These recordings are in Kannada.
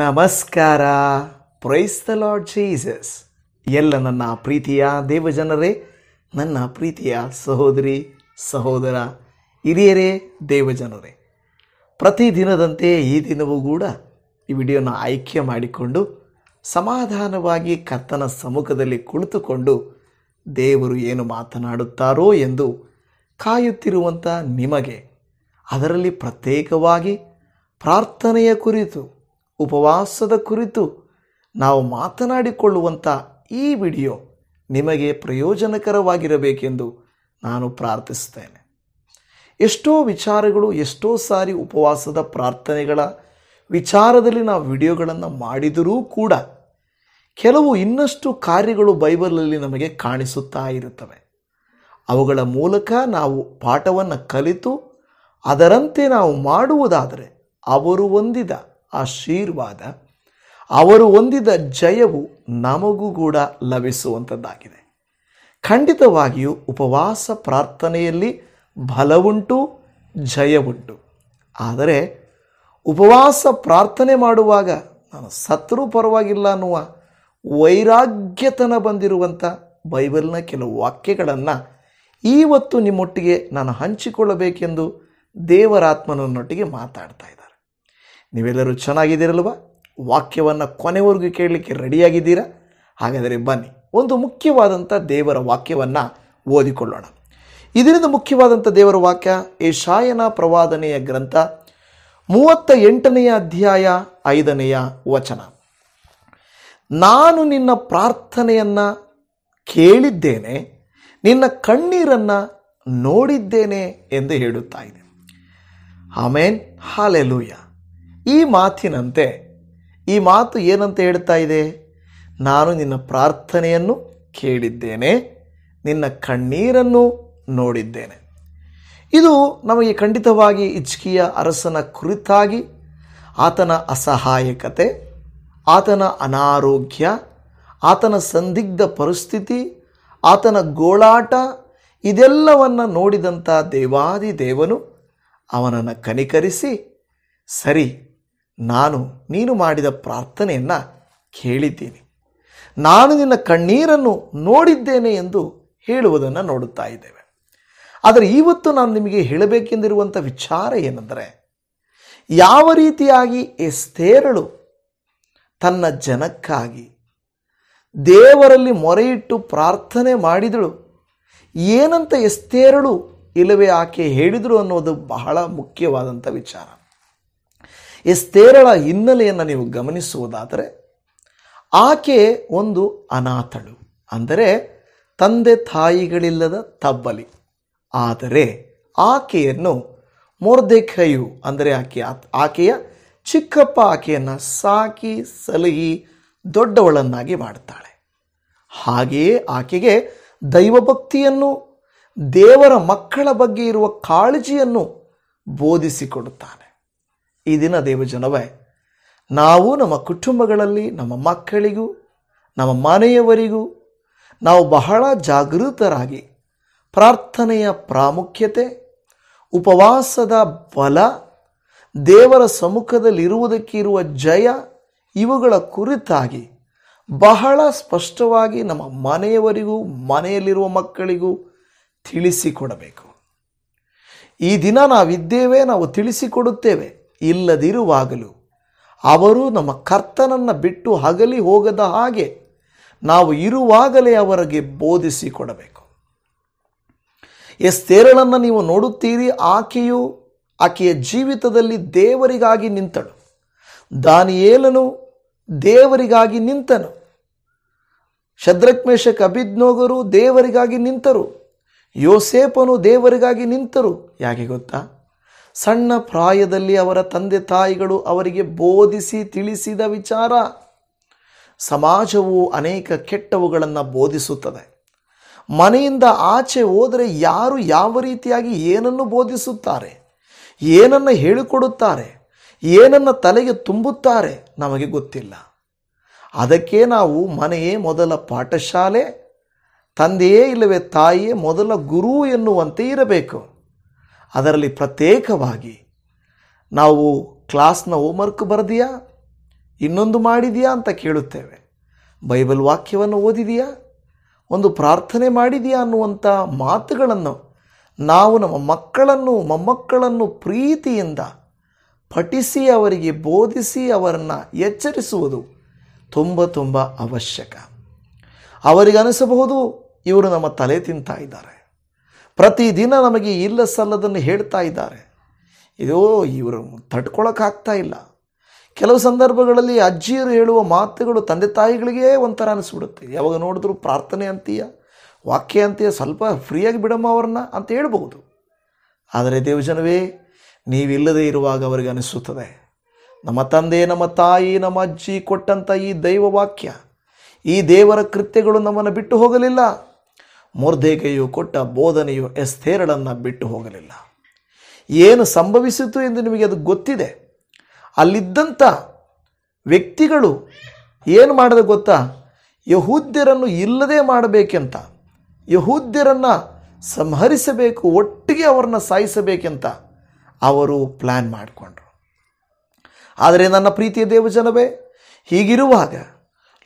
ನಮಸ್ಕಾರ. Praise the lord Jesus. ಎಲ್ಲ ನನ್ನ ಪ್ರೀತಿಯ ದೇವಜನರೇ, ನನ್ನ ಪ್ರೀತಿಯ ಸಹೋದರಿ ಸಹೋದರ, ಹಿರಿಯರೇ, ದೇವಜನರೇ, ಪ್ರತಿದಿನದಂತೆ ಈ ದಿನವೂ ಕೂಡ ಈ ವಿಡಿಯೋನ ಆಯ್ಕೆ ಮಾಡಿಕೊಂಡು ಸಮಾಧಾನವಾಗಿ ಕರ್ತನ ಸಮ್ಮುಖದಲ್ಲಿ ಕುಳಿತುಕೊಂಡು ದೇವರು ಏನು ಮಾತನಾಡುತ್ತಾರೋ ಎಂದು ಕಾಯುತ್ತಿರುವಂಥ ನಿಮಗೆ, ಅದರಲ್ಲಿ ಪ್ರತ್ಯೇಕವಾಗಿ ಪ್ರಾರ್ಥನೆಯ ಕುರಿತು, ಉಪವಾಸದ ಕುರಿತು ನಾವು ಮಾತನಾಡಿಕೊಳ್ಳುವಂಥ ಈ ವಿಡಿಯೋ ನಿಮಗೆ ಪ್ರಯೋಜನಕರವಾಗಿರಬೇಕೆಂದು ನಾನು ಪ್ರಾರ್ಥಿಸ್ತೇನೆ. ಎಷ್ಟೋ ವಿಚಾರಗಳು, ಎಷ್ಟೋ ಸಾರಿ ಉಪವಾಸದ ಪ್ರಾರ್ಥನೆಗಳ ವಿಚಾರದಲ್ಲಿ ನಾವು ವಿಡಿಯೋಗಳನ್ನು ಮಾಡಿದರೂ ಕೂಡ ಕೆಲವು ಇನ್ನಷ್ಟು ಕಾರ್ಯಗಳು ಬೈಬಲಲ್ಲಿ ನಮಗೆ ಕಾಣಿಸುತ್ತಾ ಇರುತ್ತವೆ. ಅವುಗಳ ಮೂಲಕ ನಾವು ಪಾಠವನ್ನು ಕಲಿತು ಅದರಂತೆ ನಾವು ಮಾಡುವುದಾದರೆ ಅವರು ಹೊಂದಿದ ಆಶೀರ್ವಾದ, ಅವರು ಹೊಂದಿದ ಜಯವು ನಮಗೂ ಕೂಡ ಲಭಿಸುವಂಥದ್ದಾಗಿದೆ. ಖಂಡಿತವಾಗಿಯೂ ಉಪವಾಸ ಪ್ರಾರ್ಥನೆಯಲ್ಲಿ ಬಲವುಂಟು, ಜಯವುಂಟು. ಆದರೆ ಉಪವಾಸ ಪ್ರಾರ್ಥನೆ ಮಾಡುವಾಗ ನಾನು ಸತ್ತರೂ ಪರವಾಗಿಲ್ಲ ಅನ್ನುವ ವೈರಾಗ್ಯತನ ಬಂದಿರುವಂಥ ಬೈಬಲ್ನ ಕೆಲವು ವಾಕ್ಯಗಳನ್ನು ಇವತ್ತು ನಿಮ್ಮೊಟ್ಟಿಗೆ ನಾನು ಹಂಚಿಕೊಳ್ಳಬೇಕೆಂದು ದೇವರಾತ್ಮನೊಟ್ಟಿಗೆ ಮಾತಾಡ್ತಾ ಇದ್ದಾರೆ. ನೀವೆಲ್ಲರೂ ಚೆನ್ನಾಗಿದ್ದೀರಲ್ವ? ವಾಕ್ಯವನ್ನು ಕೊನೆವರೆಗೂ ಕೇಳಲಿಕ್ಕೆ ರೆಡಿಯಾಗಿದ್ದೀರಾ? ಹಾಗಾದರೆ ಬನ್ನಿ, ಒಂದು ಮುಖ್ಯವಾದಂಥ ದೇವರ ವಾಕ್ಯವನ್ನು ಓದಿಕೊಳ್ಳೋಣ. ಇದರಿಂದ ಮುಖ್ಯವಾದಂಥ ದೇವರ ವಾಕ್ಯ ಯೆಶಾಯನ ಪ್ರವಾದನೆಯ ಗ್ರಂಥ 38ನೇ ಅಧ್ಯಾಯ 5ನೇ ವಚನ. ನಾನು ನಿನ್ನ ಪ್ರಾರ್ಥನೆಯನ್ನು ಕೇಳಿದ್ದೇನೆ, ನಿನ್ನ ಕಣ್ಣೀರನ್ನು ನೋಡಿದ್ದೇನೆ ಎಂದು ಹೇಳುತ್ತಾ ಇದೆ. ಆಮೇನ್, ಹಾಲೆಲೂಯ. ಈ ಮಾತಿನಂತೆ ಈ ಮಾತು ಏನಂತ ಹೇಳ್ತಾ ಇದೆ? ನಾನು ನಿನ್ನ ಪ್ರಾರ್ಥನೆಯನ್ನು ಕೇಳಿದ್ದೇನೆ, ನಿನ್ನ ಕಣ್ಣೀರನ್ನು ನೋಡಿದ್ದೇನೆ. ಇದು ನಮಗೆ ಖಂಡಿತವಾಗಿ ಹಿಜ್ಕೀಯ ಅರಸನ ಕುರಿತಾಗಿ ಆತನ ಅಸಹಾಯಕತೆ, ಆತನ ಅನಾರೋಗ್ಯ, ಆತನ ಸಂದಿಗ್ಧ ಪರಿಸ್ಥಿತಿ, ಆತನ ಗೋಳಾಟ, ಇದೆಲ್ಲವನ್ನು ನೋಡಿದಂಥ ದೇವಾದಿ ದೇವನು ಅವನನ್ನು ಕನಿಕರಿಸಿ, ಸರಿ, ನೀನು ಮಾಡಿದ ಪ್ರಾರ್ಥನೆಯನ್ನು ಕೇಳಿದ್ದೀನಿ, ನಾನು ನಿನ್ನ ಕಣ್ಣೀರನ್ನು ನೋಡಿದ್ದೇನೆ ಎಂದು ಹೇಳುವುದನ್ನು ನೋಡುತ್ತಾ ಇದ್ದೇವೆ. ಆದರೆ ಇವತ್ತು ನಾನು ನಿಮಗೆ ಹೇಳಬೇಕೆಂದಿರುವಂಥ ವಿಚಾರ ಏನೆಂದರೆ, ಯಾವ ರೀತಿಯಾಗಿ ಎಸ್ತೇರಳು ತನ್ನ ಜನಕ್ಕಾಗಿ ದೇವರಲ್ಲಿ ಮೊರೆಯಿಟ್ಟು ಪ್ರಾರ್ಥನೆ ಮಾಡಿದಳು, ಏನಂತ ಎಸ್ತೇರಳು ಇಲ್ಲವೇ ಆಕೆ ಹೇಳಿದಳು ಅನ್ನೋದು ಬಹಳ ಮುಖ್ಯವಾದಂಥ ವಿಚಾರ. ಎಸ್ತೇರಳ ಹಿನ್ನೆಲೆಯನ್ನು ನೀವು ಗಮನಿಸುವುದಾದರೆ, ಆಕೆ ಒಂದು ಅನಾಥಳು, ಅಂದರೆ ತಂದೆ ತಾಯಿಗಳಿಲ್ಲದ ತಬ್ಬಲಿ. ಆದರೆ ಆಕೆಯನ್ನು ಮೊರ್ದೆಕೈಯು, ಅಂದರೆ ಆಕೆಯ ಚಿಕ್ಕಪ್ಪ ಆಕೆಯನ್ನು ಸಾಕಿ ಸಲಹಿ ದೊಡ್ಡವಳನ್ನಾಗಿ ಮಾಡ್ತಾಳೆ. ಹಾಗೆಯೇ ಆಕೆಗೆ ದೈವಭಕ್ತಿಯನ್ನು, ದೇವರ ಮಕ್ಕಳ ಬಗ್ಗೆ ಇರುವ ಕಾಳಜಿಯನ್ನು ಬೋಧಿಸಿಕೊಡುತ್ತಾನೆ. ಈ ದಿನ ದೇವಜನವೇ, ನಾವು ನಮ್ಮ ಕುಟುಂಬಗಳಲ್ಲಿ ನಮ್ಮ ಮಕ್ಕಳಿಗೂ ನಮ್ಮ ಮನೆಯವರಿಗೂ ನಾವು ಬಹಳ ಜಾಗೃತರಾಗಿ ಪ್ರಾರ್ಥನೆಯ ಪ್ರಾಮುಖ್ಯತೆ, ಉಪವಾಸದ ಬಲ, ದೇವರ ಸಮ್ಮುಖದಲ್ಲಿರುವುದಕ್ಕೆ ಇರುವ ಜಯ, ಇವುಗಳ ಕುರಿತಾಗಿ ಬಹಳ ಸ್ಪಷ್ಟವಾಗಿ ನಮ್ಮ ಮನೆಯವರಿಗೂ ಮನೆಯಲ್ಲಿರುವ ಮಕ್ಕಳಿಗೂ ತಿಳಿಸಿಕೊಡಬೇಕು. ಈ ದಿನ ನಾವಿದ್ದೇವೆ, ನಾವು ತಿಳಿಸಿಕೊಡುತ್ತೇವೆ. ಇಲ್ಲದಿರುವಾಗಲೂ ಅವರು ನಮ್ಮ ಕರ್ತನನ್ನು ಬಿಟ್ಟು ಹಗಲಿ ಹೋಗದ ಹಾಗೆ ನಾವು ಇರುವಾಗಲೇ ಅವರಿಗೆ ಬೋಧಿಸಿಕೊಡಬೇಕು. ಎಸ್ತೇರಳನ್ನು ನೀವು ನೋಡುತ್ತೀರಿ, ಆಕೆಯ ಜೀವಿತದಲ್ಲಿ ದೇವರಿಗಾಗಿ ನಿಂತಳು. ದಾನಿಯೇಲನು ದೇವರಿಗಾಗಿ ನಿಂತನು. ಶದ್ರಕ್ ಮೇಷಕ್ ಅಬೇದ್ನೆಗೋರು ದೇವರಿಗಾಗಿ ನಿಂತರು. ಯೋಸೇಫನು ದೇವರಿಗಾಗಿ ನಿಂತರು. ಯಾಕೆ ಗೊತ್ತಾ? ಸಣ್ಣ ಪ್ರಾಯದಲ್ಲಿ ಅವರ ತಂದೆ ತಾಯಿಗಳು ಅವರಿಗೆ ಬೋಧಿಸಿ ತಿಳಿಸಿದ ವಿಚಾರ. ಸಮಾಜವು ಅನೇಕ ಕೆಟ್ಟವುಗಳನ್ನು ಬೋಧಿಸುತ್ತದೆ. ಮನೆಯಿಂದ ಆಚೆ ಹೋದರೆ ಯಾರು ಯಾವ ರೀತಿಯಾಗಿ ಏನನ್ನು ಬೋಧಿಸುತ್ತಾರೆ, ಏನನ್ನು ಹೇಳಿಕೊಡುತ್ತಾರೆ, ಏನನ್ನು ತಲೆಗೆ ತುಂಬುತ್ತಾರೆ ನಮಗೆ ಗೊತ್ತಿಲ್ಲ. ಅದಕ್ಕೆ ನಾವು ಮನೆಯೇ ಮೊದಲ ಪಾಠಶಾಲೆ, ತಂದೆಯೇ ಇಲ್ಲವೇ ತಾಯಿಯೇ ಮೊದಲ ಗುರು ಎನ್ನುವಂತೆ ಇರಬೇಕು. ಅದರಲ್ಲಿ ಪ್ರತ್ಯೇಕವಾಗಿ ನಾವು ಕ್ಲಾಸ್ನ ಹೋಮ್ವರ್ಕ್ ಬರೆದಿಯಾ, ಇನ್ನೊಂದು ಮಾಡಿದೆಯಾ ಅಂತ ಕೇಳುತ್ತೇವೆ. ಬೈಬಲ್ ವಾಕ್ಯವನ್ನು ಓದಿದೆಯಾ, ಒಂದು ಪ್ರಾರ್ಥನೆ ಮಾಡಿದೆಯಾ ಅನ್ನುವಂಥ ಮಾತುಗಳನ್ನು ನಾವು ನಮ್ಮ ಮಕ್ಕಳನ್ನು ಮೊಮ್ಮಕ್ಕಳನ್ನು ಪ್ರೀತಿಯಿಂದ ಪಠಿಸಿ ಅವರಿಗೆ ಬೋಧಿಸಿ ಅವರನ್ನು ಎಚ್ಚರಿಸುವುದು ತುಂಬ ಅವಶ್ಯಕ. ಅವರಿಗೆ ಅನಿಸಬಹುದು ಇವರು ನಮ್ಮ ತಲೆ ತಿಂತಾ ಇದ್ದಾರೆ, ಪ್ರತಿದಿನ ನಮಗೆ ಇಲ್ಲ ಸಲ್ಲದನ್ನು ಹೇಳ್ತಾ ಇದ್ದಾರೆ, ಇವರು ತಡ್ಕೊಳಕ್ಕಾಗ್ತಾ ಇಲ್ಲ. ಕೆಲವು ಸಂದರ್ಭಗಳಲ್ಲಿ ಅಜ್ಜಿಯರು ಹೇಳುವ ಮಾತುಗಳು ತಂದೆ ತಾಯಿಗಳಿಗೆ ಒಂಥರ ಅನಿಸ್ಬಿಡುತ್ತೆ. ಯಾವಾಗ ನೋಡಿದ್ರು ಪ್ರಾರ್ಥನೆ ಅಂತೀಯ, ವಾಕ್ಯ ಅಂತೀಯ, ಸ್ವಲ್ಪ ಫ್ರೀಯಾಗಿ ಬಿಡಮ್ಮ ಅವ್ರನ್ನ ಅಂತ ಹೇಳ್ಬೋದು. ಆದರೆ ದೇವಜನವೇ, ನೀವಿಲ್ಲದೆ ಇರುವಾಗ ಅವರಿಗೆ ಅನಿಸುತ್ತದೆ, ನಮ್ಮ ತಂದೆ, ನಮ್ಮ ತಾಯಿ, ನಮ್ಮ ಅಜ್ಜಿ ಕೊಟ್ಟಂಥ ಈ ದೈವ ವಾಕ್ಯ, ಈ ದೇವರ ಕೃತ್ಯಗಳು ನಮ್ಮನ್ನು ಬಿಟ್ಟು ಹೋಗಲಿಲ್ಲ. ಮೊರ್ದೆಕೈಯು ಕೊಟ್ಟ ಬೋಧನೆಯು ಎಸ್ತೇರಳನ್ನು ಬಿಟ್ಟು ಹೋಗಲಿಲ್ಲ. ಏನು ಸಂಭವಿಸಿತು ಎಂದು ನಿಮಗೆ ಅದು ಗೊತ್ತಿದೆ. ಅಲ್ಲಿದ್ದಂಥ ವ್ಯಕ್ತಿಗಳು ಏನು ಮಾಡಿದ ಗೊತ್ತಾ? ಯಹೂದ್ಯರನ್ನು ಇಲ್ಲದೆ ಮಾಡಬೇಕೆಂತ, ಯಹೂದ್ಯರನ್ನು ಸಂಹರಿಸಬೇಕು, ಒಟ್ಟಿಗೆ ಅವರನ್ನ ಸಾಯಿಸಬೇಕೆಂತ ಅವರು ಪ್ಲ್ಯಾನ್ ಮಾಡಿಕೊಂಡ್ರು. ಆದರೆ ನನ್ನ ಪ್ರೀತಿಯ ದೇವಜನವೇ, ಹೀಗಿರುವಾಗ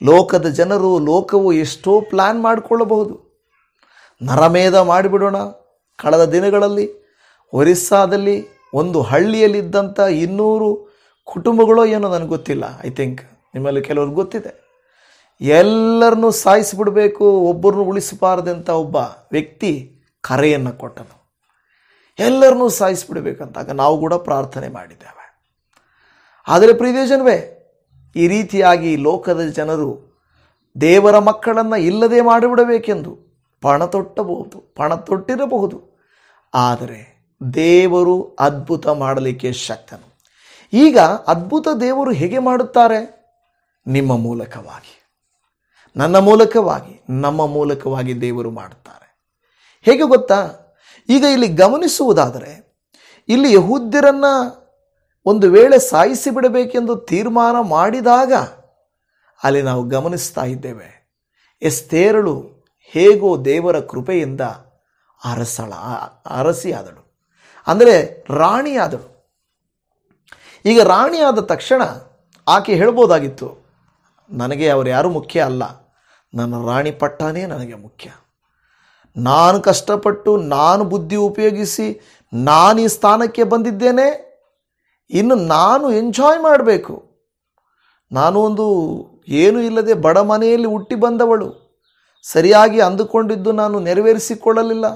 ಲೋಕದ ಜನರು, ಲೋಕವು ಎಷ್ಟೋ ಪ್ಲ್ಯಾನ್ ಮಾಡಿಕೊಳ್ಳಬಹುದು. ನರಮೇಧ ಮಾಡಿಬಿಡೋಣ. ಕಳೆದ ದಿನಗಳಲ್ಲಿ ಒರಿಸ್ಸಾದಲ್ಲಿ ಒಂದು ಹಳ್ಳಿಯಲ್ಲಿದ್ದಂಥ 200 ಕುಟುಂಬಗಳೋ ಏನೋ ನನಗೆ ಗೊತ್ತಿಲ್ಲ, ಐ ಥಿಂಕ್ ನಿಮ್ಮಲ್ಲಿ ಕೆಲವ್ರಿಗೆ ಗೊತ್ತಿದೆ. ಎಲ್ಲರನ್ನೂ ಸಾಯಿಸಿಬಿಡಬೇಕು, ಒಬ್ಬರನ್ನು ಉಳಿಸಬಾರದಂಥ ಒಬ್ಬ ವ್ಯಕ್ತಿ ಕರೆಯನ್ನು ಕೊಟ್ಟನು, ಎಲ್ಲರನ್ನೂ ಸಾಯಿಸಿಬಿಡಬೇಕಂತ. ಆಗ ನಾವು ಕೂಡ ಪ್ರಾರ್ಥನೆ ಮಾಡಿದ್ದೇವೆ. ಆದರೆ ಪ್ರಿಯಜನವೇ, ಈ ರೀತಿಯಾಗಿ ಲೋಕದ ಜನರು ದೇವರ ಮಕ್ಕಳನ್ನು ಇಲ್ಲದೆ ಮಾಡಿಬಿಡಬೇಕೆಂದು ಪಣ ತೊಟ್ಟಿರಬಹುದು. ಆದರೆ ದೇವರು ಅದ್ಭುತ ಮಾಡಲಿಕ್ಕೆ ಶಕ್ತನು. ಈಗ ಅದ್ಭುತ ದೇವರು ಹೇಗೆ ಮಾಡುತ್ತಾರೆ? ನಿಮ್ಮ ಮೂಲಕವಾಗಿ, ನನ್ನ ಮೂಲಕವಾಗಿ, ನಮ್ಮ ಮೂಲಕವಾಗಿ ದೇವರು ಮಾಡುತ್ತಾರೆ. ಹೇಗೆ ಗೊತ್ತಾ? ಈಗ ಇಲ್ಲಿ ಗಮನಿಸುವುದಾದರೆ, ಇಲ್ಲಿ ಯಹೂದ್ಯರನ್ನು ಒಂದು ವೇಳೆ ಸಾಯಿಸಿ ಬಿಡಬೇಕೆಂದು ತೀರ್ಮಾನ ಮಾಡಿದಾಗ ಅಲ್ಲಿ ನಾವು ಗಮನಿಸ್ತಾ ಇದ್ದೇವೆ, ಎಸ್ತೇರಳು ಹೇಗೋ ದೇವರ ಕೃಪೆಯಿಂದ ಅರಸಿಯಾದಳು, ಅಂದರೆ ರಾಣಿಯಾದಳು. ಈಗ ರಾಣಿಯಾದ ತಕ್ಷಣ ಆಕೆ ಹೇಳ್ಬೋದಾಗಿತ್ತು, ನನಗೆ ಅವರು ಯಾರೂ ಮುಖ್ಯ ಅಲ್ಲ, ನನ್ನ ರಾಣಿ ಪಟ್ಟನೇ ನನಗೆ ಮುಖ್ಯ. ನಾನು ಕಷ್ಟಪಟ್ಟು, ನಾನು ಬುದ್ಧಿ ಉಪಯೋಗಿಸಿ ನಾನು ಈ ಸ್ಥಾನಕ್ಕೆ ಬಂದಿದ್ದೇನೆ, ಇನ್ನು ನಾನು ಎಂಜಾಯ್ ಮಾಡಬೇಕು. ನಾನು ಒಂದು ಏನೂ ಇಲ್ಲದೆ ಬಡ ಮನೆಯಲ್ಲಿ ಹುಟ್ಟಿ ಬಂದವಳು, ಸರಿಯಾಗಿ ಅಂದುಕೊಂಡಿದ್ದು ನಾನು ನೆರವೇರಿಸಿಕೊಳ್ಳಲಿಲ್ಲ,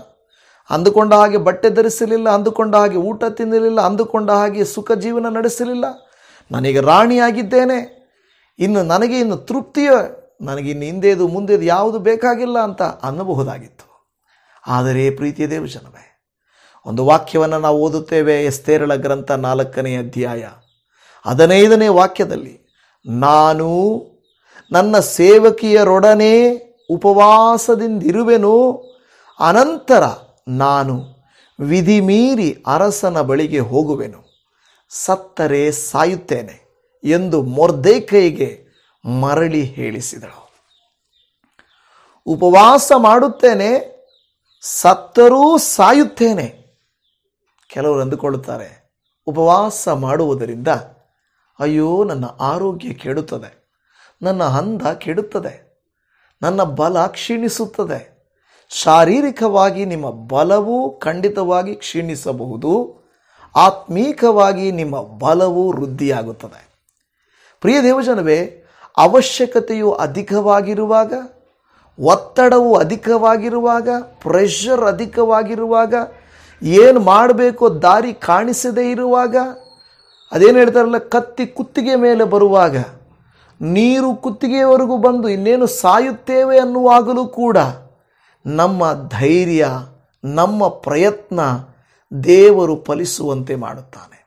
ಅಂದುಕೊಂಡ ಹಾಗೆ ಬಟ್ಟೆ ಧರಿಸಲಿಲ್ಲ, ಅಂದುಕೊಂಡ ಹಾಗೆ ಊಟ ತಿನ್ನಲಿಲ್ಲ, ಅಂದುಕೊಂಡ ಹಾಗೆ ಸುಖ ಜೀವನ ನಡೆಸಲಿಲ್ಲ. ನನಗೆ ರಾಣಿಯಾಗಿದ್ದೇನೆ, ನನಗೆ ತೃಪ್ತಿಯ, ನನಗಿನ್ನು ಹಿಂದೇದು ಮುಂದೇದು ಯಾವುದು ಬೇಕಾಗಿಲ್ಲ ಅಂತ ಅನ್ನಬಹುದಾಗಿತ್ತು. ಆದರೆ ಪ್ರೀತಿಯ ದೇವಜನವೇ, ಒಂದು ವಾಕ್ಯವನ್ನು ನಾವು ಓದುತ್ತೇವೆ, ಎಸ್ತೇರಳ ಗ್ರಂಥ 4ನೇ ಅಧ್ಯಾಯ 15ನೇ ವಾಕ್ಯದಲ್ಲಿ, ನಾನು ನನ್ನ ಸೇವಕಿಯರೊಡನೆ ಉಪವಾಸದಿಂದಿರುವೆನು, ಅನಂತರ ನಾನು ವಿಧಿ ಮೀರಿ ಅರಸನ ಬಳಿಗೆ ಹೋಗುವೆನು, ಸತ್ತರೆ ಸಾಯುತ್ತೇನೆ ಎಂದು ಮೊರ್ದೆಕೈಗೆ ಮರಳಿ ಹೇಳಿಸಿದಳು. ಉಪವಾಸ ಮಾಡುತ್ತೇನೆ, ಸತ್ತರೂ ಸಾಯುತ್ತೇನೆ. ಕೆಲವರು ಅಂದುಕೊಳ್ಳುತ್ತಾರೆ, ಉಪವಾಸ ಮಾಡುವುದರಿಂದ ಅಯ್ಯೋ ನನ್ನ ಆರೋಗ್ಯ ಕೆಡುತ್ತದೆ, ನನ್ನ ಅಂದ ಕೆಡುತ್ತದೆ, ನನ್ನ ಬಲ ಕ್ಷೀಣಿಸುತ್ತದೆ. ಶಾರೀರಿಕವಾಗಿ ನಿಮ್ಮ ಬಲವು ಖಂಡಿತವಾಗಿ ಕ್ಷೀಣಿಸಬಹುದು, ಆತ್ಮೀಕವಾಗಿ ನಿಮ್ಮ ಬಲವು ವೃದ್ಧಿಯಾಗುತ್ತದೆ. ಪ್ರಿಯ ದೇವಜನವೇ, ಅವಶ್ಯಕತೆಯು ಅಧಿಕವಾಗಿರುವಾಗ, ಒತ್ತಡವು ಅಧಿಕವಾಗಿರುವಾಗ, ಪ್ರೆಷರ್ ಅಧಿಕವಾಗಿರುವಾಗ, ಏನು ಮಾಡಬೇಕೋ ದಾರಿ ಕಾಣಿಸದೇ ಇರುವಾಗ, ಅದೇನು ಹೇಳ್ತಾರಲ್ಲ, ಕತ್ತಿ ಕುತ್ತಿಗೆ ಮೇಲೆ ಬರುವಾಗ, ನೀರು ಕುತ್ತಿಗೆಯವರೆಗೂ ಬಂದು ಇನ್ನೇನು ಸಾಯುತ್ತೇವೆ ಅನ್ನುವಾಗಲೂ ಕೂಡ ನಮ್ಮ ಧೈರ್ಯ, ನಮ್ಮ ಪ್ರಯತ್ನ ದೇವರು ಫಲಿಸುವಂತೆ ಮಾಡುತ್ತಾನೆ.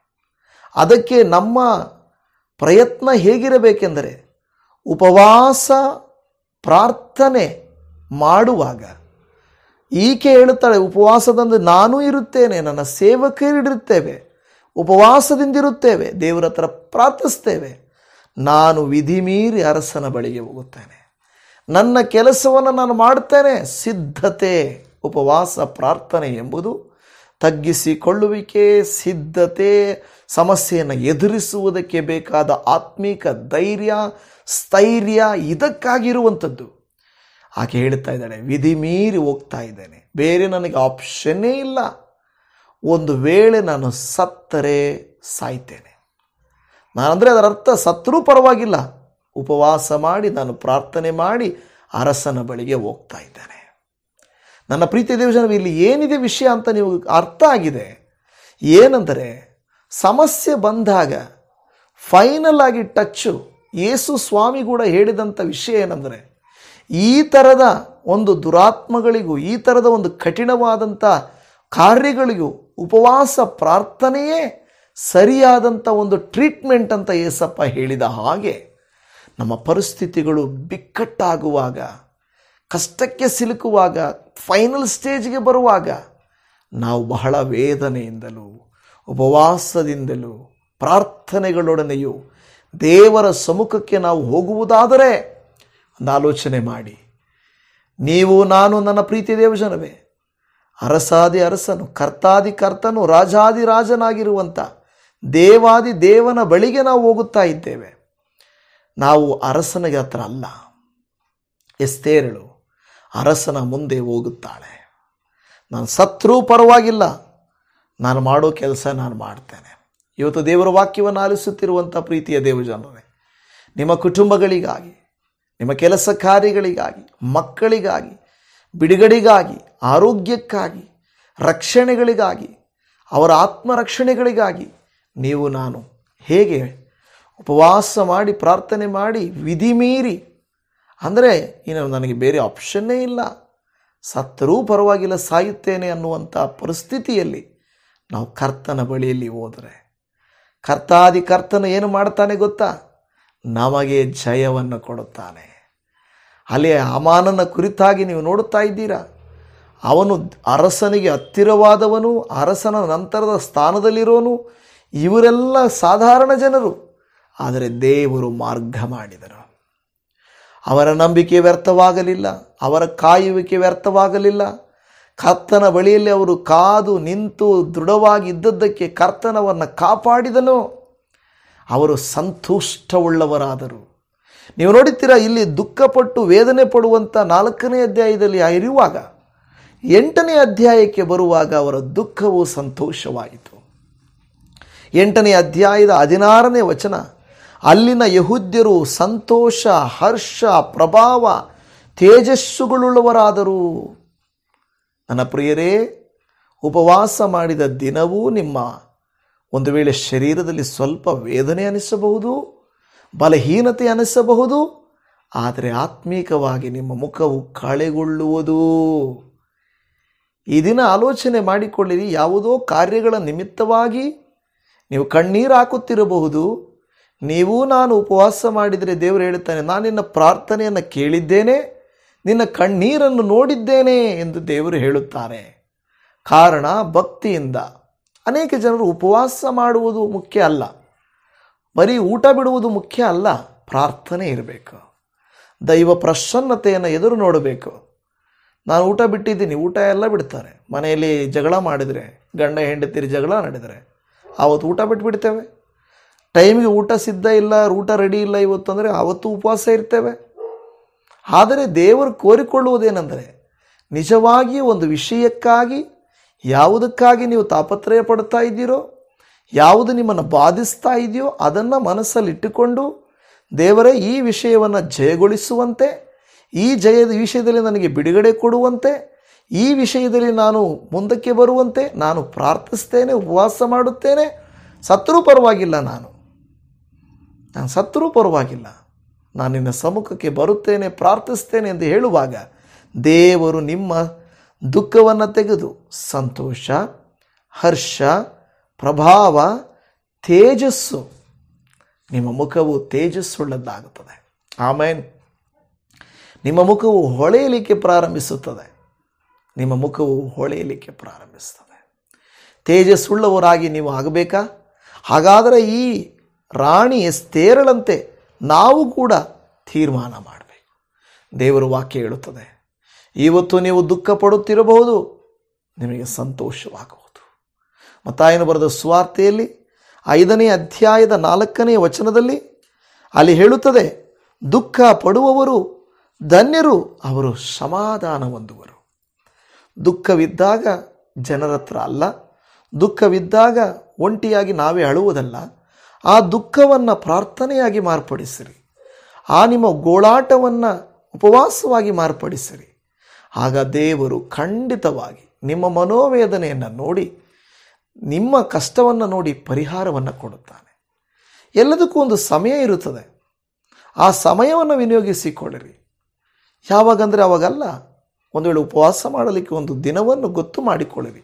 ಅದಕ್ಕೆ ನಮ್ಮ ಪ್ರಯತ್ನ ಹೇಗಿರಬೇಕೆಂದರೆ, ಉಪವಾಸ ಪ್ರಾರ್ಥನೆ ಮಾಡುವಾಗ ಈಕೆ ಹೇಳುತ್ತಾಳೆ, ಉಪವಾಸದಂದು ನಾನೂ ಇರುತ್ತೇನೆ, ನನ್ನ ಸೇವಕರಿರುತ್ತೇವೆ, ಉಪವಾಸದಿಂದಿರುತ್ತೇವೆ, ದೇವರ ಹತ್ರ ಪ್ರಾರ್ಥಿಸ್ತೇವೆ. ನಾನು ವಿಧಿ ಮೀರಿ ಅರಸನ ಬಳಿಗೆ ಹೋಗುತ್ತೇನೆ, ನನ್ನ ಕೆಲಸವನ್ನು ನಾನು ಮಾಡ್ತೇನೆ. ಸಿದ್ಧತೆ, ಉಪವಾಸ ಪ್ರಾರ್ಥನೆ ಎಂಬುದು ತಗ್ಗಿಸಿಕೊಳ್ಳುವಿಕೆ, ಸಿದ್ಧತೆ, ಸಮಸ್ಯೆಯನ್ನು ಎದುರಿಸುವುದಕ್ಕೆ ಬೇಕಾದ ಆತ್ಮಿಕ ಧೈರ್ಯ, ಸ್ಥೈರ್ಯ ಇದಕ್ಕಾಗಿರುವಂಥದ್ದು. ಆಕೆ ಹೇಳ್ತಾ ಇದ್ದಾಳೆ, ವಿಧಿ ಮೀರಿ ಹೋಗ್ತಾ ಇದ್ದೇನೆ, ಬೇರೆ ನನಗೆ ಆಪ್ಷನ್ನೇ ಇಲ್ಲ. ಒಂದು ವೇಳೆ ನಾನು ಸತ್ತರೆ ಸಾಯ್ತೇನೆ. ನಾನಂದರೆ ಅದರ ಅರ್ಥ ಸತ್ತರೂ ಪರವಾಗಿಲ್ಲ, ಉಪವಾಸ ಮಾಡಿ ನಾನು ಪ್ರಾರ್ಥನೆ ಮಾಡಿ ಅರಸನ ಬಳಿಗೆ ಹೋಗ್ತಾ ಇದ್ದೇನೆ. ನನ್ನ ಪ್ರೀತಿಯ ದೇವಜನವೇ, ಇಲ್ಲಿ ಏನಿದೆ ವಿಷಯ ಅಂತ ನೀವು ಅರ್ಥ ಆಗಿದೆ. ಏನೆಂದರೆ, ಸಮಸ್ಯೆ ಬಂದಾಗ ಫೈನಲ್ ಆಗಿ ಟಚ್ಚು ಯೇಸು ಸ್ವಾಮಿ ಕೂಡ ಹೇಳಿದಂಥ ವಿಷಯ ಏನೆಂದರೆ, ಈ ಥರದ ಒಂದು ದುರಾತ್ಮಗಳಿಗೂ ಈ ಥರದ ಒಂದು ಕಠಿಣವಾದಂಥ ಕಾರ್ಯಗಳಿಗೂ ಉಪವಾಸ ಪ್ರಾರ್ಥನೆಯೇ ಸರಿಯಾದಂಥ ಒಂದು ಟ್ರೀಟ್ಮೆಂಟ್ ಅಂತ ಯೇಸಪ್ಪ ಹೇಳಿದ ಹಾಗೆ, ನಮ್ಮ ಪರಿಸ್ಥಿತಿಗಳು ಬಿಕ್ಕಟ್ಟಾಗುವಾಗ, ಕಷ್ಟಕ್ಕೆ ಸಿಲುಕುವಾಗ, ಫೈನಲ್ ಸ್ಟೇಜ್ಗೆ ಬರುವಾಗ ನಾವು ಬಹಳ ವೇದನೆಯಿಂದಲೂ ಉಪವಾಸದಿಂದಲೂ ಪ್ರಾರ್ಥನೆಗಳೊಡನೆಯೂ ದೇವರ ಸಮ್ಮುಖಕ್ಕೆ ನಾವು ಹೋಗುವುದಾದರೆ ಒಂದು ಆಲೋಚನೆ ಮಾಡಿ. ನೀವು ನಾನು ನನ್ನ ಪ್ರೀತಿ ದೇವಜನವೇ, ಅರಸಾದಿ ಅರಸನು, ಕರ್ತಾದಿ ಕರ್ತನು, ರಾಜಾದಿ ರಾಜನಾಗಿರುವಂಥ ದೇವಾದಿ ದೇವನ ಬಳಿಗೆ ನಾವು ಹೋಗುತ್ತಾ ಇದ್ದೇವೆ. ನಾವು ಅರಸನಿಗೆ ಹತ್ರ ಅಲ್ಲ. ಎಸ್ತೇರಳು ಅರಸನ ಮುಂದೆ ಹೋಗುತ್ತಾಳೆ. ನಾನು ಸತ್ರೂ ಪರವಾಗಿಲ್ಲ, ನಾನು ಮಾಡೋ ಕೆಲಸ ನಾನು ಮಾಡ್ತೇನೆ. ಇವತ್ತು ದೇವರ ವಾಕ್ಯವನ್ನು ಆಲಿಸುತ್ತಿರುವಂಥ ಪ್ರೀತಿಯ ದೇವಜನರೇ, ನಿಮ್ಮ ಕುಟುಂಬಗಳಿಗಾಗಿ, ನಿಮ್ಮ ಕೆಲಸ ಕಾರ್ಯಗಳಿಗಾಗಿ, ಮಕ್ಕಳಿಗಾಗಿ, ಬಿಡುಗಡೆಗಾಗಿ, ಆರೋಗ್ಯಕ್ಕಾಗಿ, ರಕ್ಷಣೆಗಳಿಗಾಗಿ, ಅವರ ಆತ್ಮರಕ್ಷಣೆಗಳಿಗಾಗಿ ನೀವು ನಾನು ಹೇಗೆ ಉಪವಾಸ ಮಾಡಿ ಪ್ರಾರ್ಥನೆ ಮಾಡಿ ವಿಧಿ ಮೀರಿ, ಅಂದರೆ ಇನ್ನು ನನಗೆ ಬೇರೆ ಆಪ್ಷನ್ನೇ ಇಲ್ಲ, ಸತ್ತರೂ ಪರವಾಗಿಲ್ಲ ಸಾಯುತ್ತೇನೆ ಅನ್ನುವಂಥ ಪರಿಸ್ಥಿತಿಯಲ್ಲಿ ನಾವು ಕರ್ತನ ಬಳಿಯಲ್ಲಿ ಹೋದರೆ, ಕರ್ತಾದಿ ಕರ್ತನು ಏನು ಮಾಡ್ತಾನೆ ಗೊತ್ತಾ? ನಮಗೆ ಜಯವನ್ನು ಕೊಡುತ್ತಾನೆ. ಅಲ್ಲಿ ಹಾಮಾನನ ಕುರಿತಾಗಿ ನೀವು ನೋಡುತ್ತಾ ಇದ್ದೀರಾ. ಅವನು ಅರಸನಿಗೆ ಹತ್ತಿರವಾದವನು, ಅರಸನ ನಂತರದ ಸ್ಥಾನದಲ್ಲಿರೋನು. ಇವರೆಲ್ಲ ಸಾಧಾರಣ ಜನರು, ಆದರೆ ದೇವರು ಮಾರ್ಗ ಮಾಡಿದರು. ಅವರ ನಂಬಿಕೆ ವ್ಯರ್ಥವಾಗಲಿಲ್ಲ, ಅವರ ಕಾಯುವಿಕೆ ವ್ಯರ್ಥವಾಗಲಿಲ್ಲ. ಕರ್ತನ ಬಳಿಯಲ್ಲಿ ಅವರು ಕಾದು ನಿಂತು ದೃಢವಾಗಿ ಇದ್ದದ್ದಕ್ಕೆ ಕರ್ತನವರನ್ನು ಕಾಪಾಡಿದನು. ಅವರು ಸಂತುಷ್ಟವುಳ್ಳವರಾದರು. ನೀವು ನೋಡುತ್ತೀರಾ, ಇಲ್ಲಿ ದುಃಖಪಟ್ಟು ವೇದನೆ ಪಡುವಂಥ 4ನೇ ಅಧ್ಯಾಯದಲ್ಲಿ ಇರುವಾಗ 8ನೇ ಅಧ್ಯಾಯಕ್ಕೆ ಬರುವಾಗ ಅವರ ದುಃಖವು ಸಂತೋಷವಾಯಿತು. 8ನೇ ಅಧ್ಯಾಯದ 16ನೇ ವಚನ, ಅಲ್ಲಿನ ಯೆಹೂದ್ಯರು ಸಂತೋಷ, ಹರ್ಷ, ಪ್ರಭಾವ, ತೇಜಸ್ಸುಗಳುಳ್ಳವರಾದರು. ನನ್ನ ಪ್ರಿಯರೇ, ಉಪವಾಸ ಮಾಡಿದ ದಿನವೂ ನಿಮ್ಮ ಒಂದು ವೇಳೆ ಶರೀರದಲ್ಲಿ ಸ್ವಲ್ಪ ವೇದನೆ ಅನಿಸಬಹುದು, ಬಲಹೀನತೆ ಅನಿಸಬಹುದು, ಆದರೆ ಆತ್ಮೀಕವಾಗಿ ನಿಮ್ಮ ಮುಖವು ಕಳೆಗೊಳ್ಳುವುದು. ಈ ದಿನ ಆಲೋಚನೆ ಮಾಡಿಕೊಳ್ಳಿರಿ. ಯಾವುದೋ ಕಾರ್ಯಗಳ ನಿಮಿತ್ತವಾಗಿ ನೀವು ಕಣ್ಣೀರು ಹಾಕುತ್ತಿರಬಹುದು. ನೀವು ನಾನು ಉಪವಾಸ ಮಾಡಿದರೆ ದೇವರು ಹೇಳುತ್ತಾನೆ, ನಾನು ನಿನ್ನ ಪ್ರಾರ್ಥನೆಯನ್ನು ಕೇಳಿದ್ದೇನೆ, ನಿನ್ನ ಕಣ್ಣೀರನ್ನು ನೋಡಿದ್ದೇನೆ ಎಂದು ದೇವರು ಹೇಳುತ್ತಾನೆ. ಕಾರಣ, ಭಕ್ತಿಯಿಂದ ಅನೇಕ ಜನರು ಉಪವಾಸ ಮಾಡುವುದು ಮುಖ್ಯ ಅಲ್ಲ, ಬರೀ ಊಟ ಬಿಡುವುದು ಮುಖ್ಯ ಅಲ್ಲ, ಪ್ರಾರ್ಥನೆ ಇರಬೇಕು. ದೈವ ಪ್ರಸನ್ನತೆಯನ್ನು ಎದುರು ನೋಡಬೇಕು. ನಾನು ಊಟ ಬಿಟ್ಟಿದ್ದೀನಿ, ಊಟ ಎಲ್ಲ ಬಿಡ್ತಾರೆ. ಮನೆಯಲ್ಲಿ ಜಗಳ ಮಾಡಿದರೆ, ಗಂಡ ಹೆಂಡತಿರು ಜಗಳ ನಡೆದರೆ ಆವತ್ತು ಊಟ ಬಿಟ್ಬಿಡ್ತೇವೆ. ಟೈಮಿಗೆ ಊಟ ಸಿದ್ಧ ಇಲ್ಲ, ಊಟ ರೆಡಿ ಇಲ್ಲ ಇವತ್ತು ಅಂದರೆ ಆವತ್ತು ಉಪವಾಸ ಇರ್ತೇವೆ. ಆದರೆ ದೇವರು ಕೋರಿಕೊಳ್ಳುವುದೇನೆಂದರೆ, ನಿಜವಾಗಿಯೂ ಒಂದು ವಿಷಯಕ್ಕಾಗಿ, ಯಾವುದಕ್ಕಾಗಿ ನೀವು ತಾಪತ್ರಯ ಪಡ್ತಾ ಇದ್ದೀರೋ, ಯಾವುದು ನಿಮ್ಮನ್ನು ಬಾಧಿಸ್ತಾ ಇದೆಯೋ ಅದನ್ನು ಮನಸ್ಸಲ್ಲಿಟ್ಟುಕೊಂಡು, ದೇವರೇ ಈ ವಿಷಯವನ್ನು ಜಯಗೊಳಿಸುವಂತೆ, ಈ ಜಯದ ವಿಷಯದಲ್ಲಿ ನನಗೆ ಬಿಡುಗಡೆ ಕೊಡುವಂತೆ, ಈ ವಿಷಯದಲ್ಲಿ ನಾನು ಮುಂದಕ್ಕೆ ಬರುವಂತೆ ನಾನು ಪ್ರಾರ್ಥಿಸ್ತೇನೆ, ಉಪವಾಸ ಮಾಡುತ್ತೇನೆ. ಸತ್ತರೂ ಪರವಾಗಿಲ್ಲ, ನಾನು ಸತ್ತರೂ ಪರವಾಗಿಲ್ಲ, ನಾನು ನಿನ್ನ ಸಮ್ಮುಖಕ್ಕೆ ಬರುತ್ತೇನೆ, ಪ್ರಾರ್ಥಿಸ್ತೇನೆ ಎಂದು ಹೇಳುವಾಗ ದೇವರು ನಿಮ್ಮ ದುಃಖವನ್ನು ತೆಗೆದು ಸಂತೋಷ, ಹರ್ಷ, ಪ್ರಭಾವ, ತೇಜಸ್ಸು, ನಿಮ್ಮ ಮುಖವು ತೇಜಸ್ಸುಳ್ಳದ್ದಾಗುತ್ತದೆ. ಆಮೇನ್. ನಿಮ್ಮ ಮುಖವು ಹೊಳೆಯಲಿಕ್ಕೆ ಪ್ರಾರಂಭಿಸುತ್ತದೆ. ನಿಮ್ಮ ಮುಖವು ಹೊಳೆಯಲಿಕ್ಕೆ ಪ್ರಾರಂಭಿಸುತ್ತದೆ. ತೇಜಸ್ಸುಳ್ಳವರಾಗಿ ನೀವು ಆಗಬೇಕಾ? ಹಾಗಾದರೆ ಈ ರಾಣಿ ಎಸ್ತೇರಳಂತೆ ನಾವು ಕೂಡ ತೀರ್ಮಾನ ಮಾಡಬೇಕು. ದೇವರ ವಾಕ್ಯ ಹೇಳುತ್ತದೆ, ಇವತ್ತು ನೀವು ದುಃಖ ಪಡುತ್ತಿರಬಹುದು, ನಿಮಗೆ ಸಂತೋಷವಾಗುವುದು. ಮತ್ತಾಯನು ಬರೆದ ಸುವಾರ್ತೆಯಲ್ಲಿ 5ನೇ ಅಧ್ಯಾಯದ 4ನೇ ವಚನದಲ್ಲಿ ಅಲ್ಲಿ ಹೇಳುತ್ತದೆ, ದುಃಖ ಪಡುವವರು ಧನ್ಯರು, ಅವರು ಸಮಾಧಾನ ಹೊಂದುವರು. ದುಃಖವಿದ್ದಾಗ ಜನರ ಹತ್ರ ಅಲ್ಲ, ದುಃಖವಿದ್ದಾಗ ಒಂಟಿಯಾಗಿ ನಾವೇ ಅಳುವುದಲ್ಲ, ಆ ದುಃಖವನ್ನು ಪ್ರಾರ್ಥನೆಯಾಗಿ ಮಾರ್ಪಡಿಸಿರಿ. ಆ ನಿಮ್ಮ ಗೋಳಾಟವನ್ನು ಉಪವಾಸವಾಗಿ ಮಾರ್ಪಡಿಸಿರಿ. ಆಗ ದೇವರು ಖಂಡಿತವಾಗಿ ನಿಮ್ಮ ಮನೋವೇದನೆಯನ್ನು ನೋಡಿ, ನಿಮ್ಮ ಕಷ್ಟವನ್ನು ನೋಡಿ ಪರಿಹಾರವನ್ನು ಕೊಡುತ್ತಾನೆ. ಎಲ್ಲದಕ್ಕೂ ಒಂದು ಸಮಯ ಇರುತ್ತದೆ. ಆ ಸಮಯವನ್ನು ವಿನಿಯೋಗಿಸಿಕೊಳ್ಳಿರಿ. ಯಾವಾಗಂದರೆ ಅವಾಗಲ್ಲ. ಒಂದು ವೇಳೆ ಉಪವಾಸ ಮಾಡಲಿಕ್ಕೆ ಒಂದು ದಿನವನ್ನು ಗೊತ್ತು ಮಾಡಿಕೊಳ್ಳಿರಿ,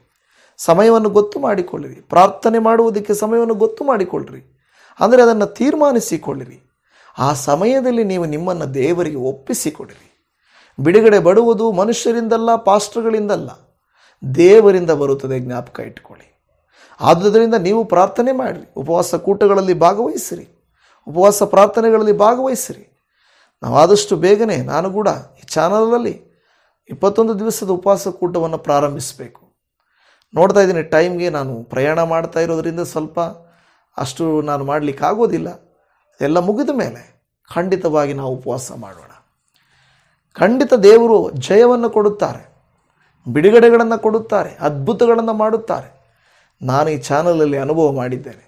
ಸಮಯವನ್ನು ಗೊತ್ತು ಮಾಡಿಕೊಳ್ಳಿರಿ. ಪ್ರಾರ್ಥನೆ ಮಾಡುವುದಕ್ಕೆ ಸಮಯವನ್ನು ಗೊತ್ತು ಮಾಡಿಕೊಳ್ಳಿರಿ. ಅಂದರೆ ಅದನ್ನು ತೀರ್ಮಾನಿಸಿಕೊಳ್ಳಿರಿ. ಆ ಸಮಯದಲ್ಲಿ ನೀವು ನಿಮ್ಮನ್ನು ದೇವರಿಗೆ ಒಪ್ಪಿಸಿಕೊಡಿರಿ. ಬಿಡುಗಡೆ ಬರುವುದು ಮನುಷ್ಯರಿಂದಲ್ಲ, ಪಾಸ್ಟರ್ಗಳಿಂದಲ್ಲ, ದೇವರಿಂದ ಬರುತ್ತದೆ. ಜ್ಞಾಪಕ ಇಟ್ಟುಕೊಳ್ಳಿ. ಆದುದರಿಂದ ನೀವು ಪ್ರಾರ್ಥನೆ ಮಾಡಿರಿ, ಉಪವಾಸ ಕೂಟಗಳಲ್ಲಿ ಭಾಗವಹಿಸಿರಿ, ಉಪವಾಸ ಪ್ರಾರ್ಥನೆಗಳಲ್ಲಿ ಭಾಗವಹಿಸಿರಿ. ನಾವು ಆದಷ್ಟು ಬೇಗನೆ ನಾನು ಕೂಡ ಈ ಚಾನಲಲ್ಲಿ 21 ದಿವಸದ ಉಪವಾಸ ಕೂಟವನ್ನು ಪ್ರಾರಂಭಿಸಬೇಕು. ನೋಡ್ತಾ ಇದ್ದೀನಿ, ಟೈಮ್ಗೆ ನಾನು ಪ್ರಯಾಣ ಮಾಡ್ತಾ ಇರೋದರಿಂದ ಸ್ವಲ್ಪ ಅಷ್ಟು ನಾನು ಮಾಡಲಿಕ್ಕೆ ಆಗೋದಿಲ್ಲ. ಎಲ್ಲ ಮುಗಿದ ಮೇಲೆ ಖಂಡಿತವಾಗಿ ನಾವು ಉಪವಾಸ ಮಾಡೋಣ. ಖಂಡಿತ ದೇವರು ಜಯವನ್ನು ಕೊಡುತ್ತಾರೆ, ಬಿಡುಗಡೆಗಳನ್ನು ಕೊಡುತ್ತಾರೆ, ಅದ್ಭುತಗಳನ್ನು ಮಾಡುತ್ತಾರೆ. ನಾನು ಈ ಚಾನಲಲ್ಲಿ ಅನುಭವ ಮಾಡಿದ್ದೇನೆ.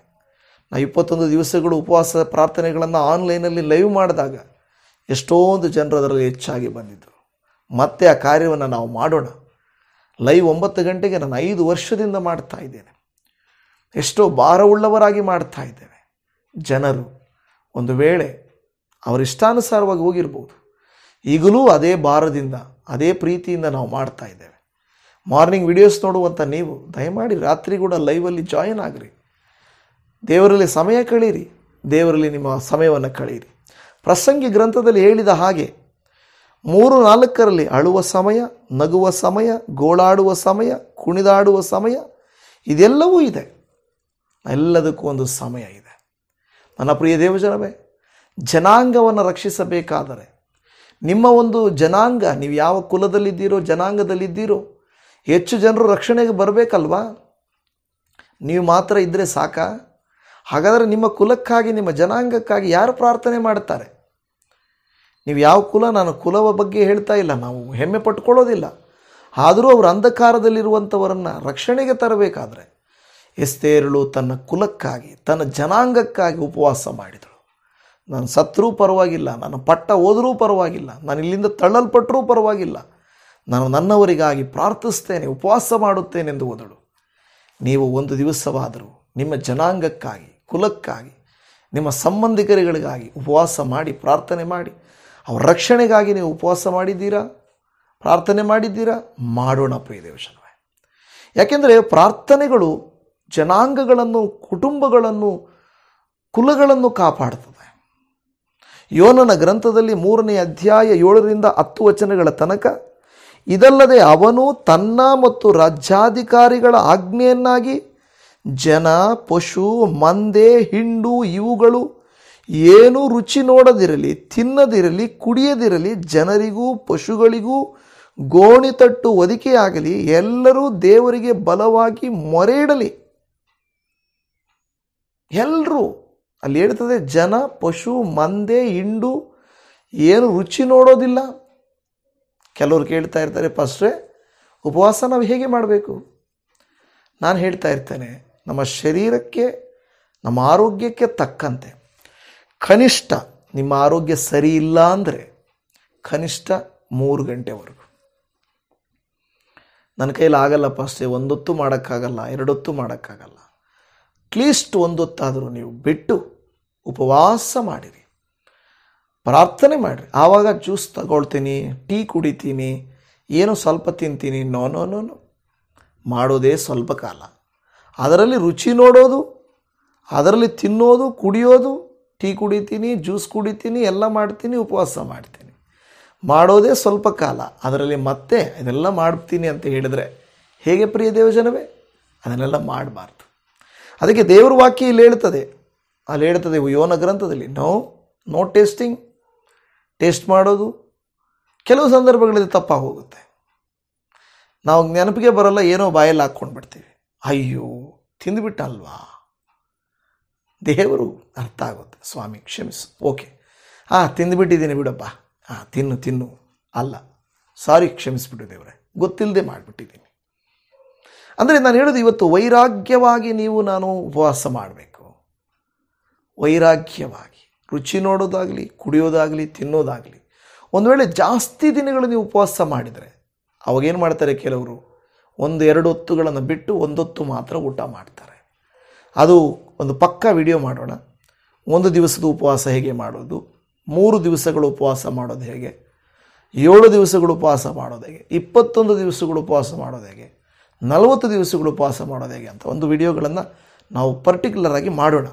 ನಾನು 21 ದಿವಸಗಳು ಉಪವಾಸ ಪ್ರಾರ್ಥನೆಗಳನ್ನು ಆನ್ಲೈನಲ್ಲಿ ಲೈವ್ ಮಾಡಿದಾಗ ಎಷ್ಟೊಂದು ಜನರು ಅದರಲ್ಲಿ ಹೆಚ್ಚಾಗಿ ಬಂದಿದ್ದರು. ಮತ್ತೆ ಆ ಕಾರ್ಯವನ್ನು ನಾವು ಮಾಡೋಣ. ಲೈವ್ 9 ಗಂಟೆಗೆ ನಾನು 5 ವರ್ಷದಿಂದ ಮಾಡ್ತಾ ಇದ್ದೇನೆ. ಎಷ್ಟೋ ಭಾರವುಳ್ಳವರಾಗಿ ಮಾಡ್ತಾ ಇದ್ದೇವೆ. ಜನರು ಒಂದು ವೇಳೆ ಅವರಿಷ್ಟಾನುಸಾರವಾಗಿ ಹೋಗಿರ್ಬೋದು. ಈಗಲೂ ಅದೇ ಭಾರದಿಂದ, ಅದೇ ಪ್ರೀತಿಯಿಂದ ನಾವು ಮಾಡ್ತಾ ಇದ್ದೇವೆ. ಮಾರ್ನಿಂಗ್ ವಿಡಿಯೋಸ್ ನೋಡುವಂಥ ನೀವು ದಯಮಾಡಿ ರಾತ್ರಿ ಕೂಡ ಲೈವಲ್ಲಿ ಜಾಯಿನ್ ಆಗಿರಿ. ದೇವರಲ್ಲಿ ಸಮಯ ಕಳೀರಿ, ದೇವರಲ್ಲಿ ನಿಮ್ಮ ಸಮಯವನ್ನು ಕಳೆಯಿರಿ. ಪ್ರಸಂಗಿ ಗ್ರಂಥದಲ್ಲಿ ಹೇಳಿದ ಹಾಗೆ 3-4ರಲ್ಲಿ ಅಳುವ ಸಮಯ, ನಗುವ ಸಮಯ, ಗೋಳಾಡುವ ಸಮಯ, ಕುಣಿದಾಡುವ ಸಮಯ, ಇದೆಲ್ಲವೂ ಇದೆ. ಎಲ್ಲದಕ್ಕೂ ಒಂದು ಸಮಯ ಇದೆ. ನನ್ನ ಪ್ರಿಯ ದೇವಜನವೇ, ಜನಾಂಗವನ್ನು ರಕ್ಷಿಸಬೇಕಾದರೆ ನಿಮ್ಮ ಒಂದು ಜನಾಂಗ, ನೀವು ಯಾವ ಕುಲದಲ್ಲಿದ್ದೀರೋ, ಜನಾಂಗದಲ್ಲಿದ್ದೀರೋ, ಹೆಚ್ಚು ಜನರು ರಕ್ಷಣೆಗೆ ಬರಬೇಕಲ್ವಾ? ನೀವು ಮಾತ್ರ ಇದ್ದರೆ ಸಾಕಾ? ಹಾಗಾದರೆ ನಿಮ್ಮ ಕುಲಕ್ಕಾಗಿ, ನಿಮ್ಮ ಜನಾಂಗಕ್ಕಾಗಿ ಯಾರು ಪ್ರಾರ್ಥನೆ ಮಾಡ್ತಾರೆ? ನೀವು ಯಾವ ಕುಲ, ನಾನು ಕುಲವ ಬಗ್ಗೆ ಹೇಳ್ತಾ ಇಲ್ಲ, ನಾವು ಹೆಮ್ಮೆ ಪಟ್ಕೊಳ್ಳೋದಿಲ್ಲ. ಆದರೂ ಅವರು ಅಂಧಕಾರದಲ್ಲಿರುವಂಥವರನ್ನು ರಕ್ಷಣೆಗೆ ತರಬೇಕಾದ್ರೆ ಎಸ್ತೇರಳು ತನ್ನ ಕುಲಕ್ಕಾಗಿ, ತನ್ನ ಜನಾಂಗಕ್ಕಾಗಿ ಉಪವಾಸ ಮಾಡಿದಳು. ನಾನು ಸತ್ತರೂ ಪರವಾಗಿಲ್ಲ, ನಾನು ಪಟ್ಟ ಹೋದರೂ ಪರವಾಗಿಲ್ಲ, ನಾನು ಇಲ್ಲಿಂದ ತಳ್ಳಲ್ಪಟ್ಟರೂ ಪರವಾಗಿಲ್ಲ, ನಾನು ನನ್ನವರಿಗಾಗಿ ಪ್ರಾರ್ಥಿಸ್ತೇನೆ, ಉಪವಾಸ ಮಾಡುತ್ತೇನೆಂದು ಹೋದಳು. ನೀವು ಒಂದು ದಿವಸವಾದರೂ ನಿಮ್ಮ ಜನಾಂಗಕ್ಕಾಗಿ, ಕುಲಕ್ಕಾಗಿ, ನಿಮ್ಮ ಸಂಬಂಧಿಕರುಗಳಿಗಾಗಿ ಉಪವಾಸ ಮಾಡಿ, ಪ್ರಾರ್ಥನೆ ಮಾಡಿ, ಅವರ ರಕ್ಷಣೆಗಾಗಿ ನೀವು ಉಪವಾಸ ಮಾಡಿದ್ದೀರಾ? ಪ್ರಾರ್ಥನೆ ಮಾಡಿದ್ದೀರಾ? ಮಾಡೋಣ ಪ್ರಿಯ ದೇವಜನವೇ. ಯಾಕೆಂದರೆ ಪ್ರಾರ್ಥನೆಗಳು ಜನಾಂಗಗಳನ್ನು, ಕುಟುಂಬಗಳನ್ನು, ಕುಲಗಳನ್ನು ಕಾಪಾಡುತ್ತದೆ. ಯೋನನ ಗ್ರಂಥದಲ್ಲಿ 3ನೇ ಅಧ್ಯಾಯ 7ರಿಂದ 10 ವಚನಗಳ ತನಕ, ಇದಲ್ಲದೆ ಅವನು ತನ್ನ ಮತ್ತು ರಾಜ್ಯಾಧಿಕಾರಿಗಳ ಆಜ್ಞೆಯನ್ನಾಗಿ ಜನ, ಪಶು, ಮಂದೆ, ಹಿಂಡು ಇವುಗಳು ಏನೂ ರುಚಿ ನೋಡದಿರಲಿ, ತಿನ್ನದಿರಲಿ, ಕುಡಿಯದಿರಲಿ, ಜನರಿಗೂ ಪಶುಗಳಿಗೂ ಗೋಣಿತಟ್ಟು ಒದಿಕೆಯಾಗಲಿ, ಎಲ್ಲರೂ ದೇವರಿಗೆ ಬಲವಾಗಿ ಮೊರೆ ಇಡಲಿ. ಎಲ್ಲರೂ ಅಲ್ಲಿ ಹೇಳ್ತದೆ, ಜನ, ಪಶು, ಮಂದೆ, ಹಿಂಡು ಏನು ರುಚಿ ನೋಡೋದಿಲ್ಲ. ಕೆಲವರು ಕೇಳ್ತಾ ಇರ್ತಾರೆ, ಪಾಸ್ಟ್ರೇ ಉಪವಾಸ ನಾವು ಹೇಗೆ ಮಾಡಬೇಕು? ನಾನು ಹೇಳ್ತಾ ಇರ್ತೇನೆ, ನಮ್ಮ ಶರೀರಕ್ಕೆ, ನಮ್ಮ ಆರೋಗ್ಯಕ್ಕೆ ತಕ್ಕಂತೆ ಕನಿಷ್ಠ ನಿಮ್ಮ ಆರೋಗ್ಯ ಸರಿ ಇಲ್ಲ ಅಂದರೆ ಕನಿಷ್ಠ 3 ಗಂಟೆವರೆಗೂ. ನನ್ನ ಕೈಲಿ ಆಗಲ್ಲ ಪಾಸ್ಟ್ರೇ, 1 ಹೊತ್ತು ಮಾಡೋಕ್ಕಾಗಲ್ಲ, 2 ಹೊತ್ತು ಮಾಡೋಕ್ಕಾಗಲ್ಲ. ಅಟ್ಲೀಸ್ಟ್ 1 ಹೊತ್ತಾದರೂ ನೀವು ಬಿಟ್ಟು ಉಪವಾಸ ಮಾಡಿರಿ, ಪ್ರಾರ್ಥನೆ ಮಾಡಿರಿ. ಆವಾಗ ಜ್ಯೂಸ್ ತಗೊಳ್ತೀನಿ, ಟೀ ಕುಡಿತೀನಿ, ಏನೋ ಸ್ವಲ್ಪ ತಿಂತೀನಿ. ನೋ ನೋ ನೋ ನೋ ಮಾಡೋದೇ ಸ್ವಲ್ಪ ಕಾಲ. ಅದರಲ್ಲಿ ರುಚಿ ನೋಡೋದು, ಅದರಲ್ಲಿ ತಿನ್ನೋದು, ಕುಡಿಯೋದು, ಟೀ ಕುಡಿತೀನಿ, ಜ್ಯೂಸ್ ಕುಡಿತೀನಿ, ಎಲ್ಲ ಮಾಡ್ತೀನಿ, ಉಪವಾಸ ಮಾಡ್ತೀನಿ, ಮಾಡೋದೇ ಸ್ವಲ್ಪ ಕಾಲ. ಅದರಲ್ಲಿ ಮತ್ತೆ ಇದೆಲ್ಲ ಮಾಡ್ತೀನಿ ಅಂತ ಹೇಳಿದರೆ ಹೇಗೆ ಪ್ರಿಯ ದೇವಜನವೇ? ಅದನ್ನೆಲ್ಲ ಮಾಡಬಾರ್ದು. ಅದಕ್ಕೆ ದೇವರ ವಾಕ್ಯ ಇಲ್ಲಿ ಹೇಳ್ತದೆ, ಅಲ್ಲಿ ಹೇಳ್ತದೆ ಯೋನ ಗ್ರಂಥದಲ್ಲಿ, ನೋ ಟೇಸ್ಟಿಂಗ್, ಟೇಸ್ಟ್ ಮಾಡೋದು ಕೆಲವು ಸಂದರ್ಭಗಳಲ್ಲಿ ತಪ್ಪಾಗಿ ಹೋಗುತ್ತೆ. ನಾವು ನೆನಪಿಗೆ ಬರಲ್ಲ, ಏನೋ ಬಾಯಲ್ಲಿ ಹಾಕ್ಕೊಂಡು ಬಿಡ್ತೀವಿ. ಅಯ್ಯೋ ತಿಂದುಬಿಟ್ಟ ಅಲ್ವಾ? ದೇವರು ಅರ್ಥ ಆಗುತ್ತೆ, ಸ್ವಾಮಿ ಕ್ಷಮಿಸು, ಓಕೆ ತಿಂದುಬಿಟ್ಟಿದ್ದೀನಿ ಬಿಡಪ್ಪ, ತಿನ್ನು ಅಲ್ಲ, ಸಾರಿ ಕ್ಷಮಿಸ್ಬಿಟ್ಟು ದೇವರೇ, ಗೊತ್ತಿಲ್ಲದೆ ಮಾಡಿಬಿಟ್ಟಿದ್ದೀನಿ. ಅಂದರೆ ನಾನು ಹೇಳೋದು, ಇವತ್ತು ವೈರಾಗ್ಯವಾಗಿ ನಾನು ಉಪವಾಸ ಮಾಡಬೇಕು. ವೈರಾಗ್ಯವಾಗಿ ರುಚಿ ನೋಡೋದಾಗಲಿ, ಕುಡಿಯೋದಾಗಲಿ, ತಿನ್ನೋದಾಗಲಿ. ಒಂದು ವೇಳೆ ಜಾಸ್ತಿ ದಿನಗಳು ನೀವು ಉಪವಾಸ ಮಾಡಿದರೆ ಅವಾಗೇನು ಮಾಡ್ತಾರೆ, ಕೆಲವರು 1-2 ಹೊತ್ತುಗಳನ್ನು ಬಿಟ್ಟು 1 ಹೊತ್ತು ಮಾತ್ರ ಊಟ ಮಾಡ್ತಾರೆ. ಅದು ಒಂದು ಪಕ್ಕಾ ವಿಡಿಯೋ ಮಾಡೋಣ. 1 ದಿವಸದ ಉಪವಾಸ ಹೇಗೆ ಮಾಡೋದು, 3 ದಿವಸಗಳು ಉಪವಾಸ ಮಾಡೋದು ಹೇಗೆ, 7 ದಿವಸಗಳು ಉಪವಾಸ ಮಾಡೋದು ಹೇಗೆ, 21 ದಿವಸಗಳು ಉಪವಾಸ ಮಾಡೋದು ಹೇಗೆ, 40 ದಿವಸಗಳು ಉಪವಾಸ ಮಾಡೋದು ಹೇಗೆ ಅಂತ ಒಂದು ವಿಡಿಯೋಗಳನ್ನು ನಾವು ಪರ್ಟಿಕ್ಯುಲರ್ ಆಗಿ ಮಾಡೋಣ.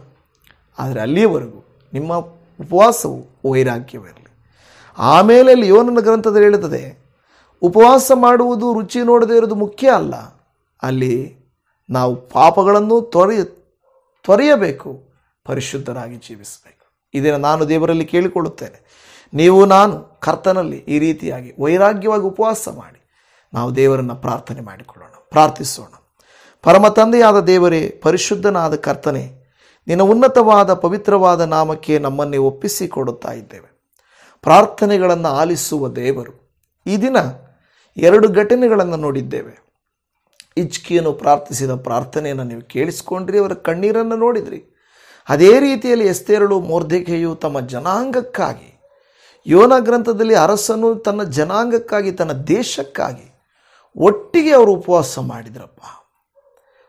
ಆದರೆ ಅಲ್ಲಿಯವರೆಗೂ ನಿಮ್ಮ ಉಪವಾಸವು ವೈರಾಗ್ಯವಿರಲಿ. ಆಮೇಲೆ ಅಲ್ಲಿ ಯೋನನ ಗ್ರಂಥದಲ್ಲಿ ಹೇಳುತ್ತದೆ, ಉಪವಾಸ ಮಾಡುವುದು ರುಚಿ ನೋಡದೇ ಇರೋದು ಮುಖ್ಯ ಅಲ್ಲ, ಅಲ್ಲಿ ನಾವು ಪಾಪಗಳನ್ನು ತೊರೆಯಬೇಕು, ಪರಿಶುದ್ಧರಾಗಿ ಜೀವಿಸಬೇಕು. ಇದನ್ನು ನಾನು ದೇವರಲ್ಲಿ ಕೇಳಿಕೊಳ್ಳುತ್ತೇನೆ. ನೀವು ನಾನು ಕರ್ತನಲ್ಲಿ ಈ ರೀತಿಯಾಗಿ ವೈರಾಗ್ಯವಾಗಿ ಉಪವಾಸ ಮಾಡಿ ನಾವು ದೇವರನ್ನು ಪ್ರಾರ್ಥನೆ ಮಾಡಿಕೊಳ್ಳೋಣ, ಪ್ರಾರ್ಥಿಸೋಣ. ಪರಮ ತಂದೆಯಾದ ದೇವರೇ, ಪರಿಶುದ್ಧನಾದ ಕರ್ತನೆ, ನಿನ್ನ ಉನ್ನತವಾದ ಪವಿತ್ರವಾದ ನಾಮಕ್ಕೆ ನಮ್ಮನ್ನೇ ಒಪ್ಪಿಸಿಕೊಡುತ್ತಾ ಇದ್ದೇವೆ. ಪ್ರಾರ್ಥನೆಗಳನ್ನು ಆಲಿಸುವ ದೇವರು. ಈ ದಿನ 2 ಘಟನೆಗಳನ್ನು ನೋಡಿದ್ದೇವೆ. ಹಿಜ್ಕೀಯನು ಪ್ರಾರ್ಥಿಸಿದ ಪ್ರಾರ್ಥನೆಯನ್ನು ನೀವು ಕೇಳಿಸ್ಕೊಂಡ್ರಿ, ಅವರ ಕಣ್ಣೀರನ್ನು ನೋಡಿದ್ರಿ. ಅದೇ ರೀತಿಯಲ್ಲಿ ಎಸ್ತೇರಳು, ಮೊರ್ದೆಕೈಯು ತಮ್ಮ ಜನಾಂಗಕ್ಕಾಗಿ, ಯೋನ ಗ್ರಂಥದಲ್ಲಿ ಅರಸನು ತನ್ನ ಜನಾಂಗಕ್ಕಾಗಿ, ತನ್ನ ದೇಶಕ್ಕಾಗಿ ಒಟ್ಟಿಗೆ ಅವರು ಉಪವಾಸ ಮಾಡಿದ್ರಪ್ಪ.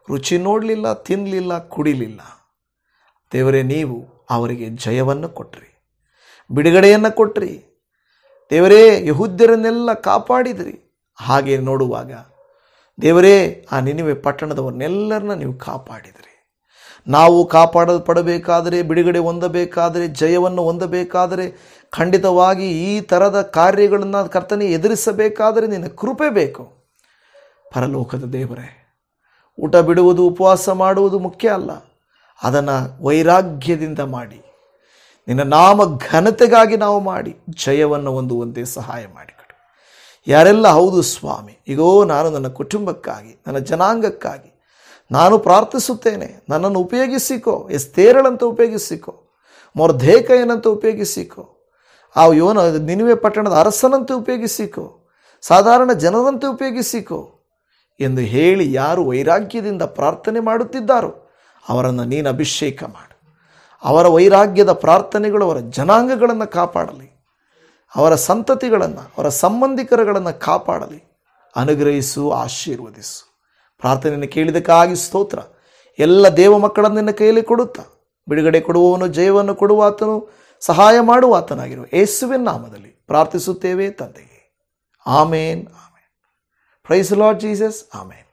ರುಚಿ ನೋಡಲಿಲ್ಲ, ತಿನ್ನಲಿಲ್ಲ, ಕುಡಿಲಿಲ್ಲ. ದೇವರೇ, ನೀವು ಅವರಿಗೆ ಜಯವನ್ನು ಕೊಟ್ರಿ, ಬಿಡುಗಡೆಯನ್ನು ಕೊಟ್ರಿ. ದೇವರೇ, ಯೆಹೂದ್ಯರನ್ನೆಲ್ಲ ಕಾಪಾಡಿದ್ರಿ. ಹಾಗೆ ನೋಡುವಾಗ ದೇವರೇ, ಆ ನಿನಿವೆ ಪಟ್ಟಣದವರನ್ನೆಲ್ಲರನ್ನ ನೀವು ಕಾಪಾಡಿದ್ರಿ. ನಾವು ಕಾಪಾಡಲ್ಪಡಬೇಕಾದರೆ, ಬಿಡುಗಡೆ ಹೊಂದಬೇಕಾದರೆ, ಜಯವನ್ನು ಹೊಂದಬೇಕಾದರೆ, ಖಂಡಿತವಾಗಿ ಈ ಥರದ ಕಾರ್ಯಗಳನ್ನು ಕರ್ತನೆ ಎದುರಿಸಬೇಕಾದರೆ ನಿನ್ನ ಕೃಪೆ ಬೇಕು. ಪರಲೋಕದ ದೇವರೇ, ಊಟ ಬಿಡುವುದು, ಉಪವಾಸ ಮಾಡುವುದು ಮುಖ್ಯ ಅಲ್ಲ, ಅದನ್ನು ವೈರಾಗ್ಯದಿಂದ ಮಾಡಿ, ನಿನ್ನ ನಾಮ ಘನತೆಗಾಗಿ ನಾವು ಮಾಡಿ ಜಯವನ್ನು ಹೊಂದುವಂತೆ ಸಹಾಯ ಮಾಡಿಕೊಡು. ಯಾರೆಲ್ಲ ಹೌದು ಸ್ವಾಮಿ, ಈಗೋ ನಾನು ನನ್ನ ಕುಟುಂಬಕ್ಕಾಗಿ, ನನ್ನ ಜನಾಂಗಕ್ಕಾಗಿ ನಾನು ಪ್ರಾರ್ಥಿಸುತ್ತೇನೆ, ನನ್ನನ್ನು ಉಪಯೋಗಿಸಿಕೋ, ಎಸ್ತೇರಳಂತ ಉಪಯೋಗಿಸಿಕೋ, ಮೊರ್ದೆಕೈಯನಂತ ಉಪಯೋಗಿಸಿಕೋ, ಆ ನಿನಿವೆ ಪಟ್ಟಣದ ಅರಸನಂತೆ ಉಪಯೋಗಿಸಿಕೋ, ಸಾಧಾರಣ ಜನರಂತೆ ಉಪಯೋಗಿಸಿಕೋ ಎಂದು ಹೇಳಿ ಯಾರು ವೈರಾಗ್ಯದಿಂದ ಪ್ರಾರ್ಥನೆ ಮಾಡುತ್ತಿದ್ದಾರೋ ಅವರನ್ನು ನೀನು ಅಭಿಷೇಕ ಮಾಡು. ಅವರ ವೈರಾಗ್ಯದ ಪ್ರಾರ್ಥನೆಗಳು ಅವರ ಜನಾಂಗಗಳನ್ನು ಕಾಪಾಡಲಿ, ಅವರ ಸಂತತಿಗಳನ್ನು, ಅವರ ಸಂಬಂಧಿಕರುಗಳನ್ನು ಕಾಪಾಡಲಿ. ಅನುಗ್ರಹಿಸು, ಆಶೀರ್ವದಿಸು. ಪ್ರಾರ್ಥನೆಯನ್ನು ಕೇಳಿದಕ್ಕಾಗಿ ಸ್ತೋತ್ರ. ಎಲ್ಲ ದೇವ ಮಕ್ಕಳನ್ನು ನಿನ್ನ ಕೈಯಲ್ಲಿ ಕೊಡುತ್ತಾ, ಬಿಡುಗಡೆ ಕೊಡುವವನು, ಜಯವನ್ನು ಕೊಡುವಾತನು, ಸಹಾಯ ಮಾಡುವಾತನಾಗಿರುವ ಯೇಸುವಿನ ನಾಮದಲ್ಲಿ ಪ್ರಾರ್ಥಿಸುತ್ತೇವೆ ತಂದೆಯೇ. Amen, amen. Praise Lord Jesus. ಆಮೇನ್.